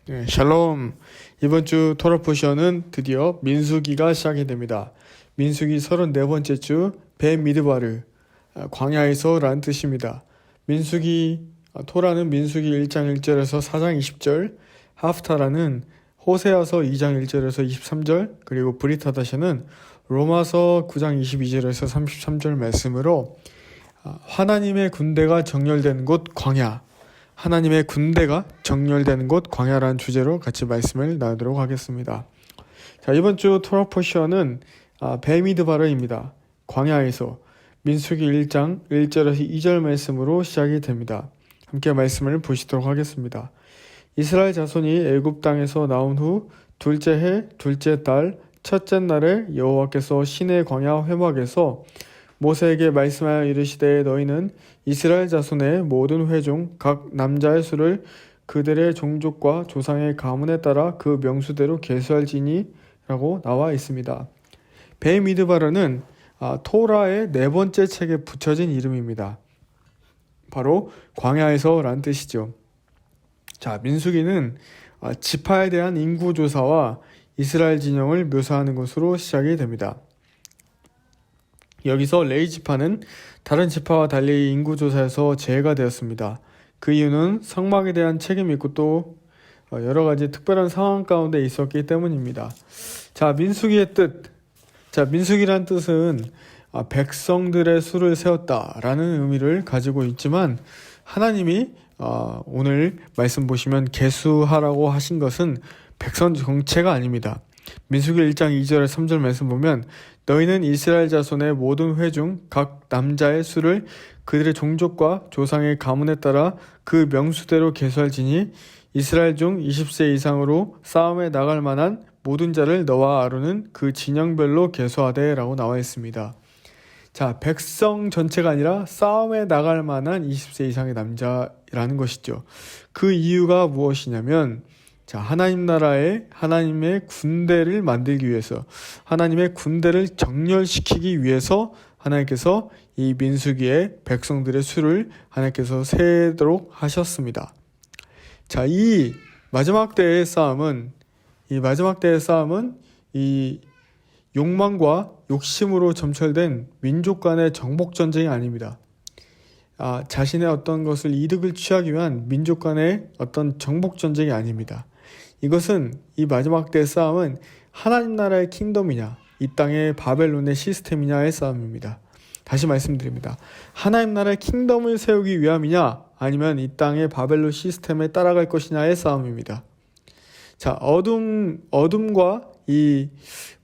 네, 샬롬. 이번 주 토라 포션은 드디어 민수기가 시작이 됩니다. 민수기 34번째 주 베미드바르, 광야에서 라는 뜻입니다. 민수기, 토라는 민수기 1장 1절에서 4장 20절, 하프타라는 호세아서 2장 1절에서 23절, 그리고 브리타다샤는 로마서 9장 22절에서 33절 말씀으로 하나님의 군대가 정렬되는 곳 광야, 하나님의 군대가 정렬되는 곳 광야라는 주제로 같이 말씀을 나누도록 하겠습니다. 자, 이번 주 토라 포션은 베미드바르입니다. 광야에서 민수기 1장 1절에서 2절 말씀으로 시작이 됩니다. 함께 말씀을 보시도록 하겠습니다. 이스라엘 자손이 애굽 땅에서 나온 후 둘째 해 둘째 달 첫째 날에 여호와께서 시내 광야 회막에서 모세에게 말씀하여 이르시되 너희는 이스라엘 자손의 모든 회중 각 남자의 수를 그들의 종족과 조상의 가문에 따라 그 명수대로 계수할지니 라고 나와 있습니다. 베미드바르는 토라의 네 번째 책에 붙여진 이름입니다. 바로 광야에서 라는 뜻이죠. 자, 민수기는 지파에 대한 인구조사와 이스라엘 진영을 묘사하는 것으로 시작이 됩니다. 여기서 레위 지파는 다른 지파와 달리 인구조사에서 제외가 되었습니다. 그 이유는 성막에 대한 책임이 있고 또 여러 가지 특별한 상황 가운데 있었기 때문입니다. 자, 민수기의 뜻. 자, 민수기란 뜻은 백성들의 수를 세웠다라는 의미를 가지고 있지만 하나님이 오늘 말씀 보시면 계수하라고 하신 것은 백성 정체가 아닙니다. 민수기 1장 2절에 3절 말씀 보면 너희는 이스라엘 자손의 모든 회중 각 남자의 수를 그들의 종족과 조상의 가문에 따라 그 명수대로 계수할지니 이스라엘 중 20세 이상으로 싸움에 나갈 만한 모든 자를 너와 아론은 그 진영별로 계수하되 라고 나와 있습니다. 자, 백성 전체가 아니라 싸움에 나갈 만한 20세 이상의 남자라는 것이죠. 그 이유가 무엇이냐면 자, 하나님 나라에 하나님의 군대를 만들기 위해서 하나님의 군대를 정렬시키기 위해서 하나님께서 이 민수기의 백성들의 수를 하나님께서 세도록 하셨습니다. 자, 이 마지막 때의 싸움은 이 욕망과 욕심으로 점철된 민족 간의 정복 전쟁이 아닙니다. 자신의 어떤 것을 이득을 취하기 위한 민족 간의 어떤 정복 전쟁이 아닙니다. 이것은 이 마지막 때의 싸움은 하나님 나라의 킹덤이냐 이 땅의 바벨론의 시스템이냐의 싸움입니다. 다시 말씀드립니다. 하나님 나라의 킹덤을 세우기 위함이냐 아니면 이 땅의 바벨론 시스템에 따라갈 것이냐의 싸움입니다. 자, 어둠과 이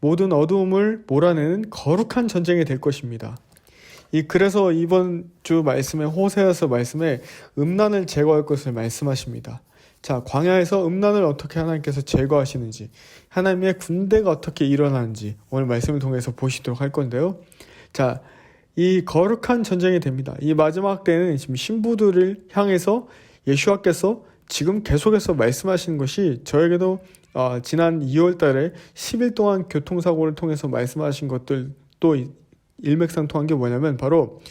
모든 어두움을 몰아내는 거룩한 전쟁이 될 것입니다. 그래서 이번 주 말씀에 호세아서 말씀에 음란을 제거할 것을 말씀하십니다. 자, 광야에서 음란을 어떻게 하나님께서 제거하시는지, 하나님의 군대가 어떻게 일어나는지 오늘 말씀을 통해서 보시도록 할 건데요. 자, 이 거룩한 전쟁이 됩니다. 이 마지막 때는 지금 신부들을 향해서 예수와께서 지금 계속해서 말씀하시는 것이 저에게도 지난 2월 달에 10일 동안 교통사고를 통해서 말씀하신 것들 또 일맥상통한 게 뭐냐면 바로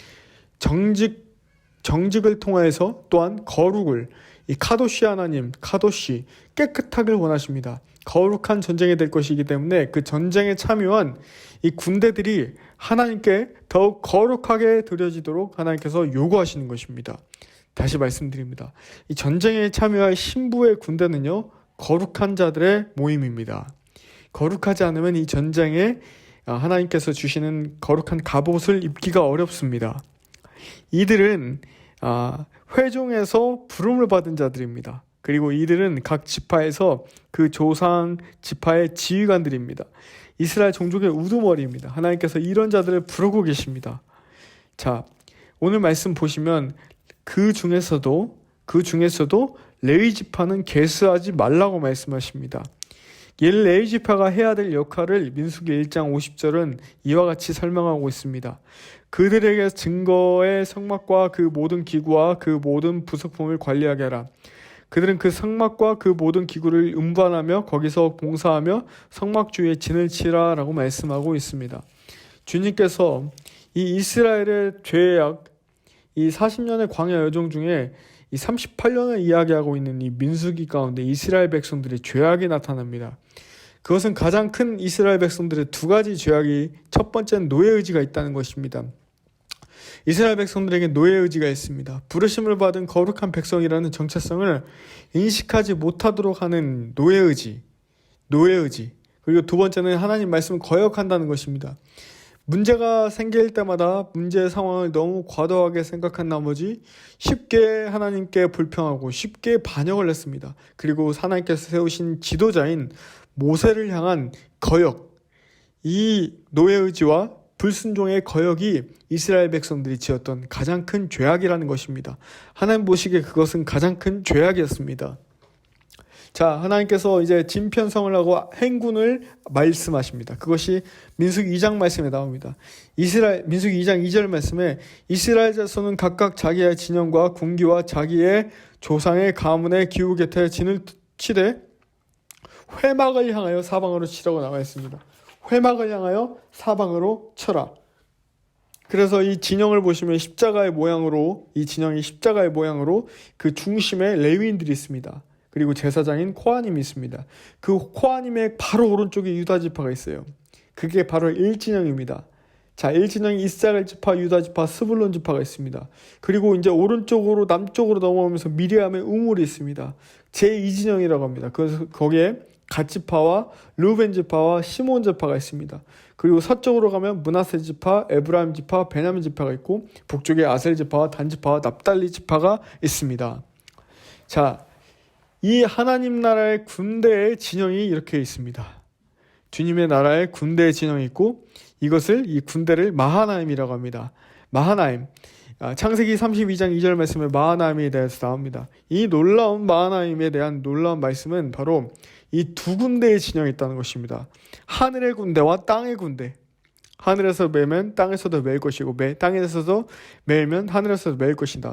정직을 통해서 또한 거룩을 이 카도시 하나님, 카도시 깨끗하길 원하십니다. 거룩한 전쟁이 될 것이기 때문에 그 전쟁에 참여한 이 군대들이 하나님께 더욱 거룩하게 드려지도록 하나님께서 요구하시는 것입니다. 다시 말씀드립니다. 이 전쟁에 참여할 신부의 군대는요, 거룩한 자들의 모임입니다. 거룩하지 않으면 이 전쟁에 하나님께서 주시는 거룩한 갑옷을 입기가 어렵습니다. 이들은 회중에서 부름을 받은 자들입니다. 그리고 이들은 각 지파에서 그 조상 지파의 지휘관들입니다. 이스라엘 종족의 우두머리입니다. 하나님께서 이런 자들을 부르고 계십니다. 자, 오늘 말씀 보시면 그 중에서도 레위 지파는 계수하지 말라고 말씀하십니다. 이 레위 지파가 해야 될 역할을 민수기 1장 50절은 이와 같이 설명하고 있습니다. 그들에게 증거의 성막과 그 모든 기구와 그 모든 부속품을 관리하게 하라. 그들은 그 성막과 그 모든 기구를 운반하며 거기서 봉사하며 성막 주위에 진을 치라 라고 말씀하고 있습니다. 주님께서 이 이스라엘의 죄악, 이 40년의 광야 여정 중에 이 38년을 이야기하고 있는 이 민수기 가운데 이스라엘 백성들의 죄악이 나타납니다. 그것은 가장 큰 이스라엘 백성들의 두 가지 죄악이, 첫 번째는 노예 의지가 있다는 것입니다. 이스라엘 백성들에게 노예 의지가 있습니다. 부르심을 받은 거룩한 백성이라는 정체성을 인식하지 못하도록 하는 노예 의지. 그리고 두 번째는 하나님 말씀을 거역한다는 것입니다. 문제가 생길 때마다 문제의 상황을 너무 과도하게 생각한 나머지 쉽게 하나님께 불평하고 쉽게 반역을 했습니다. 그리고 하나님께서 세우신 지도자인 모세를 향한 거역, 이 노예의지와 불순종의 거역이 이스라엘 백성들이 지었던 가장 큰 죄악이라는 것입니다. 하나님 보시기에 그것은 가장 큰 죄악이었습니다. 자, 하나님께서 이제 진편성을 하고 행군을 말씀하십니다. 그것이 민수기 2장 말씀에 나옵니다. 민수기 2장 2절 말씀에 이스라엘 자손은 각각 자기의 진영과 군기와 자기의 조상의 가문의 기후 곁에 진을 치되 회막을 향하여 사방으로 치라고 나와 있습니다. 회막을 향하여 사방으로 쳐라. 그래서 이 진영을 보시면 십자가의 모양으로, 이 진영이 십자가의 모양으로 그 중심에 레위인들이 있습니다. 그리고 제사장인 코하님이 있습니다. 그 코하님의 바로 오른쪽에 유다 지파가 있어요. 그게 바로 1진영입니다. 자, 1진영이 이스라엘 지파, 유다 지파, 스불론 지파가 있습니다. 그리고 이제 오른쪽으로 남쪽으로 넘어오면서 미리암의 우물이 있습니다. 제2진영이라고 합니다. 그래서 거기에 갓 지파와 르우벤 지파와 시몬 지파가 있습니다. 그리고 서쪽으로 가면 므낫세 지파, 에브라임 지파, 베냐민 지파가 있고 북쪽에 아셀 지파와 단 지파와 납달리 지파가 있습니다. 자, 이 하나님 나라의 군대의 진영이 이렇게 있습니다. 주님의 나라의 군대의 진영이 있고 이것을, 이 군대를 마하나임이라고 합니다. 마하나임. 창세기 32장 2절 말씀에 마하나임에 대해서 나옵니다. 이 놀라운 마하나임에 대한 놀라운 말씀은 바로 이 두 군대의 진영이 있다는 것입니다. 하늘의 군대와 땅의 군대. 하늘에서 매면 땅에서도 매일 것이고 땅에서도 매면 하늘에서도 매일 것이다.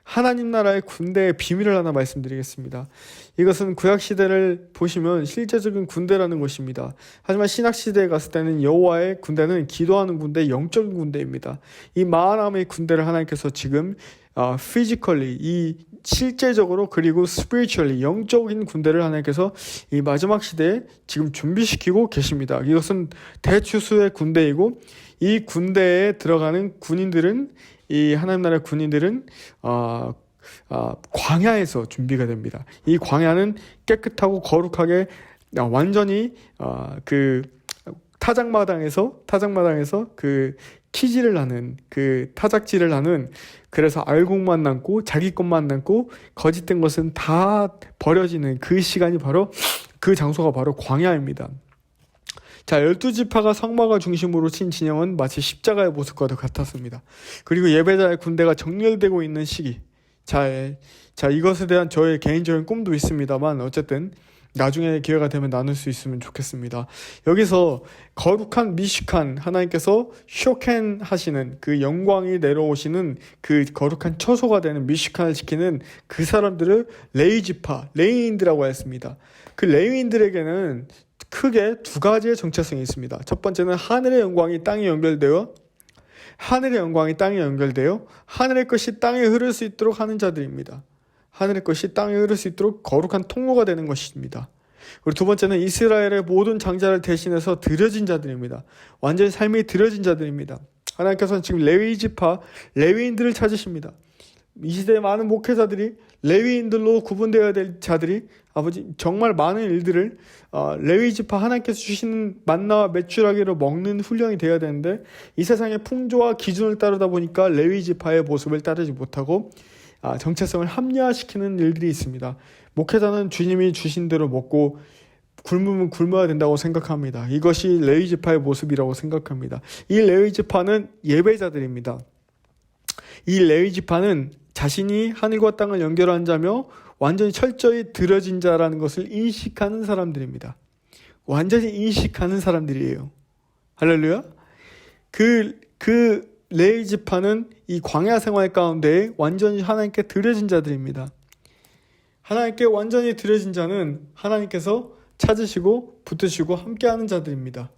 하나님 나라의 군대의 비밀을 하나 말씀드리겠습니다. 이것은 구약시대를 보시면 실제적인 군대라는 것입니다. 하지만 신약시대에 갔을 때는 여호와의 군대는 기도하는 군대, 영적인 군대입니다. 이 마하나임의 군대를 하나님께서 지금 physically, 이 실제적으로, 그리고 spiritually, 영적인 군대를 하나님께서 이 마지막 시대에 지금 준비시키고 계십니다. 이것은 대추수의 군대이고 이 군대에 들어가는 군인들은, 이 하나님 나라의 군인들은 광야에서 준비가 됩니다. 이 광야는 깨끗하고 거룩하게 완전히 그 타작마당에서 그 키질을 하는, 그 타작질을 하는, 그래서 알곡만 남고 자기 것만 남고 거짓된 것은 다 버려지는 그 시간이 바로, 그 장소가 바로 광야입니다. 자, 12지파가 성막을 중심으로 친 진영은 마치 십자가의 모습과도 같았습니다. 그리고 예배자의 군대가 정렬되고 있는 시기. 자, 이것에 대한 저의 개인적인 꿈도 있습니다만 어쨌든 나중에 기회가 되면 나눌 수 있으면 좋겠습니다. 여기서 거룩한 미식한 하나님께서 쇼켄 하시는 그 영광이 내려오시는 그 거룩한 처소가 되는 미식한을 지키는 그 사람들을 레위지파, 레위인들이라고 했습니다. 그 레위인들에게는 크게 두 가지의 정체성이 있습니다. 첫 번째는 하늘의 영광이 땅에 연결되어 하늘의 것이 땅에 흐를 수 있도록 하는 자들입니다. 하늘의 것이 땅에 흐를 수 있도록 거룩한 통로가 되는 것입니다. 그리고 두 번째는 이스라엘의 모든 장자를 대신해서 드려진 자들입니다. 완전히 삶이 드려진 자들입니다. 하나님께서는 지금 레위지파, 레위인들을 찾으십니다. 이 시대의 많은 목회자들이 레위인들로 구분되어야 될 자들이 정말 많은 일들을 레위지파, 하나님께서 주시는 만나와 메추라기로 먹는 훈련이 되어야 되는데 이 세상의 풍조와 기준을 따르다 보니까 레위지파의 모습을 따르지 못하고 정체성을 합리화시키는 일들이 있습니다. 목회자는 주님이 주신 대로 먹고 굶으면 굶어야 된다고 생각합니다. 이것이 레위지파의 모습이라고 생각합니다. 이 레위지파는 예배자들입니다. 이 레위지파는 자신이 하늘과 땅을 연결한 자며 완전히 철저히 들어진 자라는 것을 인식하는 사람들입니다. 완전히 인식하는 사람들이에요. 할렐루야. 그 레위지파는 이 광야 생활 가운데 완전히 하나님께 드려진 자들입니다. 하나님께 완전히 드려진 자는 하나님께서 찾으시고 붙드시고 함께하는 자들입니다.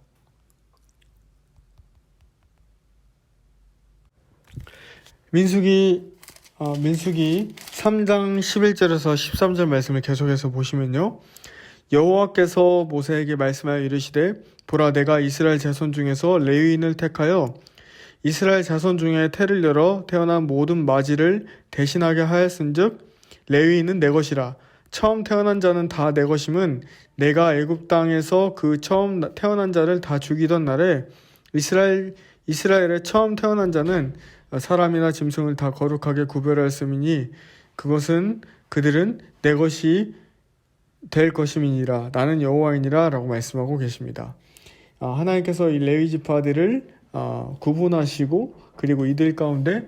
민수기 13장 11절에서 13절 말씀을 계속해서 보시면요. 여호와께서 모세에게 말씀하여 이르시되 보라 내가 이스라엘 자손 중에서 레위인을 택하여 이스라엘 자손 중에 태를 열어 태어난 모든 마지를 대신하게 하였은즉 레위인은 내 것이라. 처음 태어난 자는 다 내 것임은 내가 애굽 땅에서 그 처음 태어난 자를 다 죽이던 날에 이스라엘의 처음 태어난 자는 사람이나 짐승을 다 거룩하게 구별하였음이니 그들은 내 것이 될 것임이니라. 나는 여호와이니라 라고 말씀하고 계십니다. 하나님께서 이 레위 지파들을 구분하시고 그리고 이들 가운데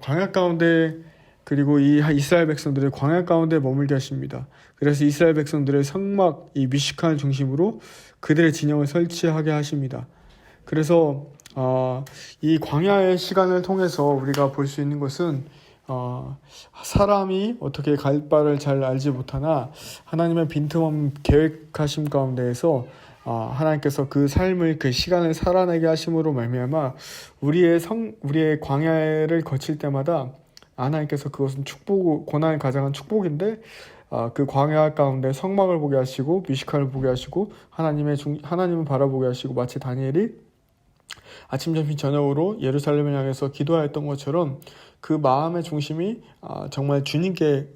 광야 가운데 그리고 이 이스라엘 백성들을 광야 가운데 머물게 하십니다. 그래서 이스라엘 백성들의 성막 이 미식칸을 중심으로 그들의 진영을 설치하게 하십니다. 그래서 이 광야의 시간을 통해서 우리가 볼 수 있는 것은 사람이 어떻게 갈 바를 잘 알지 못하나 하나님의 빈틈없는 계획하심 가운데에서 하나님께서 그 삶을 그 시간을 살아내게 하심으로 말미암아 우리의 광야를 거칠 때마다 하나님께서 그것은 축복, 고난을 가장한 축복인데 그 광야 가운데 성막을 보게 하시고 미식가를 보게 하시고 하나님을 바라보게 하시고 마치 다니엘이 아침 점심 저녁으로 예루살렘을 향해서 기도하였던 것처럼 그 마음의 중심이 정말 주님께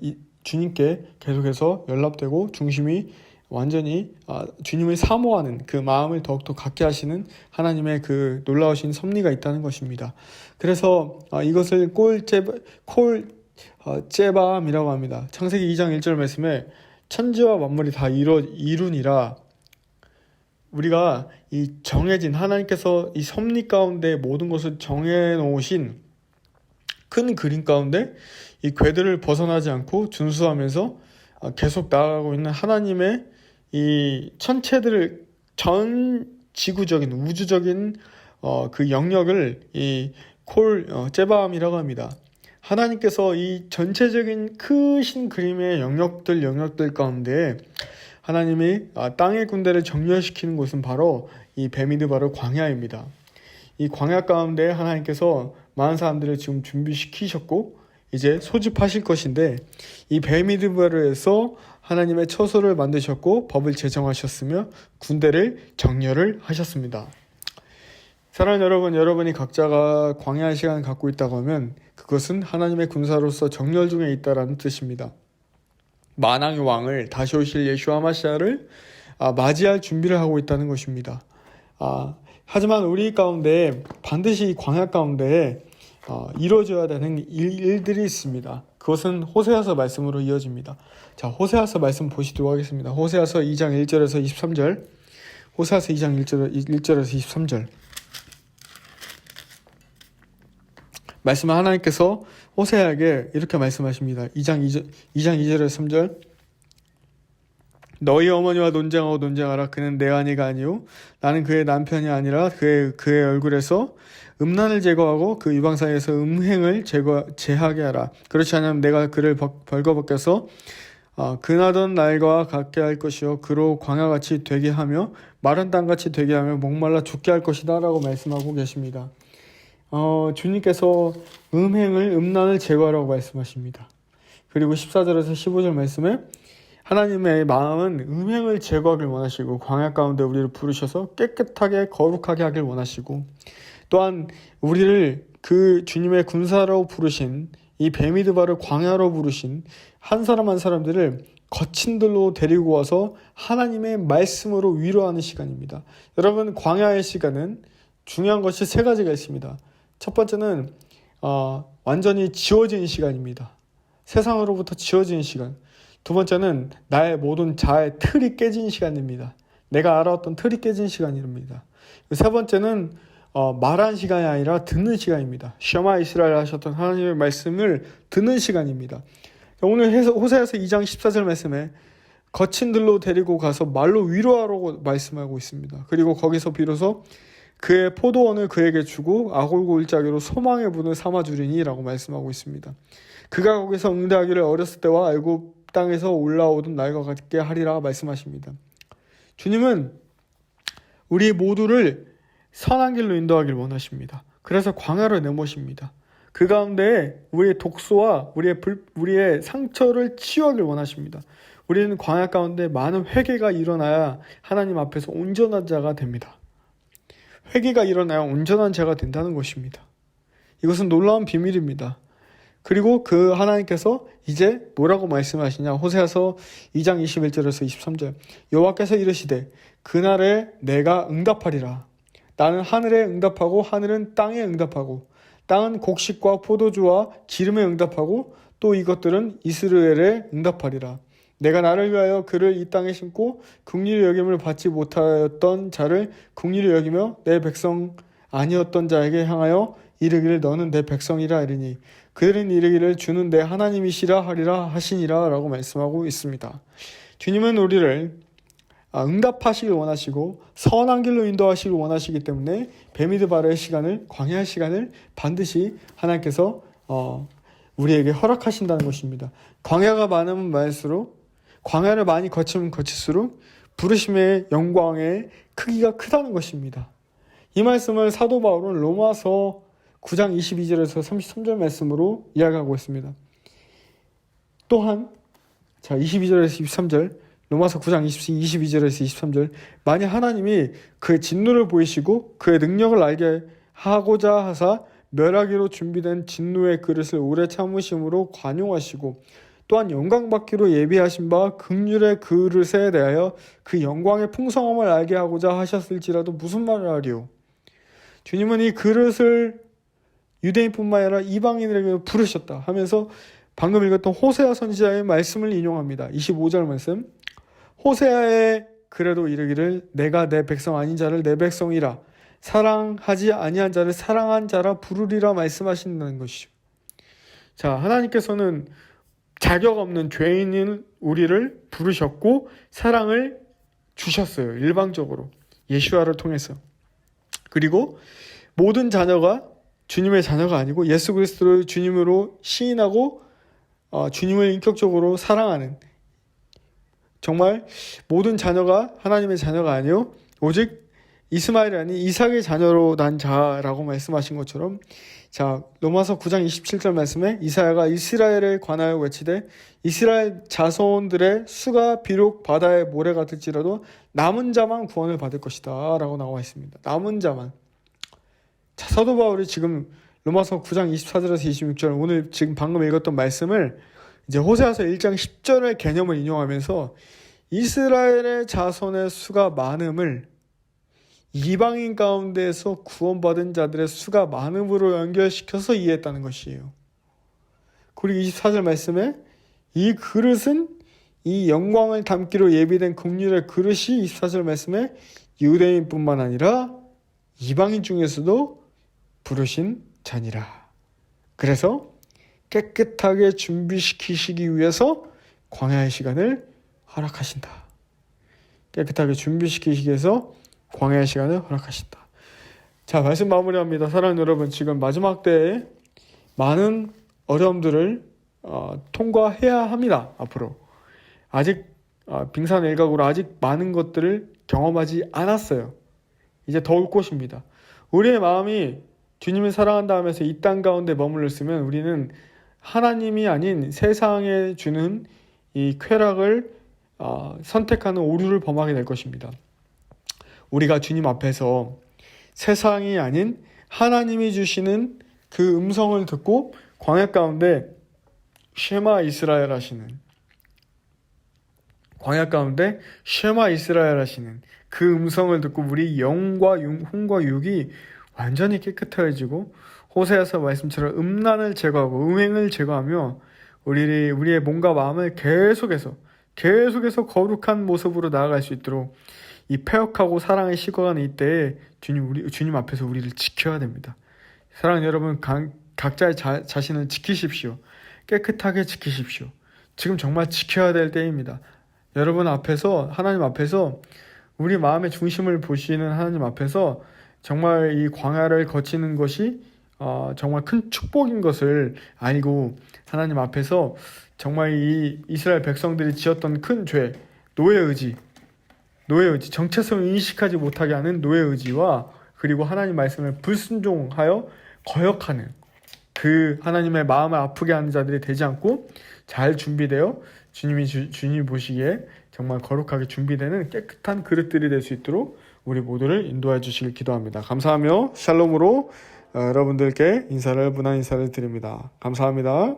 계속해서 연락되고 중심이 완전히 주님을 사모하는 그 마음을 더욱더 갖게 하시는 하나님의 그 놀라우신 섭리가 있다는 것입니다. 그래서 이것을 째바암이라고 합니다. 창세기 2장 1절 말씀에 천지와 만물이 다 이루니라. 우리가 이 정해진 하나님께서 이 섭리 가운데 모든 것을 정해놓으신 큰 그림 가운데 이 궤들을 벗어나지 않고 준수하면서 계속 나아가고 있는 하나님의 이 천체들을 전 지구적인 우주적인 그 영역을 이 째바암이라고 합니다. 하나님께서 이 전체적인 크신 그림의 영역들 가운데 하나님이 땅의 군대를 정렬시키는 곳은 바로 이 베미드바르 광야입니다. 이 광야 가운데 하나님께서 많은 사람들을 지금 준비시키셨고 이제 소집하실 것인데 이 베미드바르에서 하나님의 처소를 만드셨고 법을 제정하셨으며 군대를 정렬을 하셨습니다. 사랑하는 여러분, 여러분이 각자가 광야의 시간을 갖고 있다고 하면 그것은 하나님의 군사로서 정렬 중에 있다라는 뜻입니다. 만왕의 왕을 다시 오실 예수와 마시아를 맞이할 준비를 하고 있다는 것입니다. 하지만 우리 가운데 반드시 광야 가운데 이루어져야 되는 일들이 있습니다. 그것은 호세아서 말씀으로 이어집니다. 자, 호세아서 말씀 보시도록 하겠습니다. 호세아서 2장 1절에서 23절. 호세아서 2장 1절에서 23절. 말씀은 하나님께서 호세아에게 이렇게 말씀하십니다. 2장 2절에서 3절. 너희 어머니와 논쟁하라. 그는 내 아내가 아니요 나는 그의 남편이 아니라 그의 얼굴에서 음란을 제거하고 그 유방 사이에서 음행을 제하게 하라. 그렇지 않으면 내가 그를 벌거벗겨서 그나던 날과 같게 할 것이요 그로 광야같이 되게 하며 마른 땅같이 되게 하며 목말라 죽게 할 것이다 라고 말씀하고 계십니다. 주님께서 음란을 제거하라고 말씀하십니다. 그리고 14절에서 15절 말씀에 하나님의 마음은 음행을 제거하길 원하시고 광야 가운데 우리를 부르셔서 깨끗하게 거룩하게 하길 원하시고 또한 우리를 그 주님의 군사로 부르신 이 베미드바를 광야로 부르신 한 사람 한 사람들을 거친 들로 데리고 와서 하나님의 말씀으로 위로하는 시간입니다. 여러분, 광야의 시간은 중요한 것이 세 가지가 있습니다. 첫 번째는 완전히 지워지는 시간입니다. 세상으로부터 지워지는 시간. 두 번째는 나의 모든 자아의 틀이 깨진 시간입니다. 내가 알아왔던 틀이 깨진 시간입니다. 세 번째는 말하는 시간이 아니라 듣는 시간입니다. 셔마 이스라엘 하셨던 하나님의 말씀을 듣는 시간입니다. 오늘 호세아서 2장 14절 말씀에 거친 들로 데리고 가서 말로 위로하라고 말씀하고 있습니다. 그리고 거기서 비로소 그의 포도원을 그에게 주고 아골고 일자기로 소망의 분을 삼아주리니 라고 말씀하고 있습니다. 그가 거기서 응대하기를 어렸을 때와 애굽 땅에서 올라오던 날과 같게 하리라 말씀하십니다. 주님은 우리 모두를 선한 길로 인도하길 원하십니다. 그래서 광야로 내모십니다. 그 가운데 우리의 독소와 우리의 상처를 치유하길 원하십니다. 우리는 광야 가운데 많은 회개가 일어나야 하나님 앞에서 온전한 자가 됩니다. 회개가 일어나야 온전한 자가 된다는 것입니다. 이것은 놀라운 비밀입니다. 그리고 그 하나님께서 이제 뭐라고 말씀하시냐? 호세아서 2장 21절에서 23절. 여호와께서 이르시되 그날에 내가 응답하리라. 나는 하늘에 응답하고 하늘은 땅에 응답하고 땅은 곡식과 포도주와 기름에 응답하고 또 이것들은 이스라엘에 응답하리라. 내가 나를 위하여 그를 이 땅에 심고 긍휼히 여김을 받지 못하였던 자를 긍휼히 여기며 내 백성 아니었던 자에게 향하여 이르기를 너는 내 백성이라 이르니 그들은 이르기를 주는 내 하나님이시라 하리라 하시니라 라고 말씀하고 있습니다. 주님은 우리를 응답하시길 원하시고 선한 길로 인도하시길 원하시기 때문에 베미드바르의 시간을, 광야의 시간을 반드시 하나님께서 우리에게 허락하신다는 것입니다. 광야가 많으면 많을수록, 광야를 많이 거치면 거칠수록 부르심의 영광의 크기가 크다는 것입니다. 이 말씀을 사도 바울은 로마서 9장 22절에서 33절 말씀으로 이야기하고 있습니다. 또한 22절에서 23절, 로마서 9장 22절에서 23절, 만약 하나님이 그의 진노를 보이시고 그의 능력을 알게 하고자 하사 멸하기로 준비된 진노의 그릇을 오래 참으심으로 관용하시고 또한 영광받기로 예비하신 바 긍휼의 그릇에 대하여 그 영광의 풍성함을 알게 하고자 하셨을지라도 무슨 말을 하리요? 주님은 이 그릇을 유대인뿐만 아니라 이방인에게 부르셨다 하면서 방금 읽었던 호세아 선지자의 말씀을 인용합니다. 25절 말씀. 호세아에 그래도 이르기를 내가 내 백성 아닌 자를 내 백성이라 사랑하지 아니한 자를 사랑한 자라 부르리라 말씀하신다는 것이죠. 자, 하나님께서는 자격 없는 죄인인 우리를 부르셨고 사랑을 주셨어요. 일방적으로 예수아를 통해서. 그리고 모든 자녀가 주님의 자녀가 아니고 예수 그리스도를 주님으로 시인하고 주님을 인격적으로 사랑하는, 정말 모든 자녀가 하나님의 자녀가 아니요 오직 이스마엘이 아닌 이삭의 자녀로 난 자라고 말씀하신 것처럼, 자, 로마서 9장 27절 말씀에 이사야가 이스라엘에 관하여 외치되 이스라엘 자손들의 수가 비록 바다의 모래 같을지라도 남은 자만 구원을 받을 것이다 라고 나와 있습니다. 남은 자만. 자, 사도 바울이 지금 로마서 9장 24절에서 26절, 오늘 지금 방금 읽었던 말씀을 이제 호세아서 1장 10절의 개념을 인용하면서 이스라엘의 자손의 수가 많음을 이방인 가운데에서 구원받은 자들의 수가 많음으로 연결시켜서 이해했다는 것이에요. 그리고 24절 말씀에 이 그릇은 이 영광을 담기로 예비된 긍휼의 그릇이 24절 말씀에 유대인뿐만 아니라 이방인 중에서도 부르신 자니라. 그래서 깨끗하게 준비시키시기 위해서 광야의 시간을 허락하신다. 깨끗하게 준비시키시기 위해서 광야의 시간을 허락하신다. 자, 말씀 마무리합니다. 사랑하는 여러분, 지금 마지막 때에 많은 어려움들을 통과해야 합니다. 앞으로 아직 빙산 일각으로 아직 많은 것들을 경험하지 않았어요. 이제 더 올 것입니다. 우리의 마음이 주님을 사랑한다 하면서 이 땅 가운데 머물렀으면 우리는 하나님이 아닌 세상에 주는 이 쾌락을 선택하는 오류를 범하게 될 것입니다. 우리가 주님 앞에서 세상이 아닌 하나님이 주시는 그 음성을 듣고 광야 가운데 쉐마 이스라엘 하시는, 광야 가운데 쉐마 이스라엘 하시는 그 음성을 듣고 우리 영과 혼과 육이 완전히 깨끗해지고 호세아서 말씀처럼 음란을 제거하고 음행을 제거하며 우리의 몸과 마음을 계속해서 거룩한 모습으로 나아갈 수 있도록 이 패역하고 사랑의 시거하는 이때에 주님 앞에서 우리를 지켜야 됩니다. 사랑하는 여러분, 각자의 자신을 지키십시오. 깨끗하게 지키십시오. 지금 정말 지켜야 될 때입니다. 여러분 앞에서, 하나님 앞에서, 우리 마음의 중심을 보시는 하나님 앞에서 정말 이 광야를 거치는 것이 정말 큰 축복인 것을 알고 하나님 앞에서 정말 이 이스라엘 백성들이 지었던 큰 죄, 노예의지, 정체성을 인식하지 못하게 하는 노예의지와 그리고 하나님 말씀을 불순종하여 거역하는 그 하나님의 마음을 아프게 하는 자들이 되지 않고 잘 준비되어 주님이 보시기에 정말 거룩하게 준비되는 깨끗한 그릇들이 될 수 있도록 우리 모두를 인도해 주시길 기도합니다. 감사하며 샬롬으로 여러분들께 무난 인사를 드립니다. 감사합니다.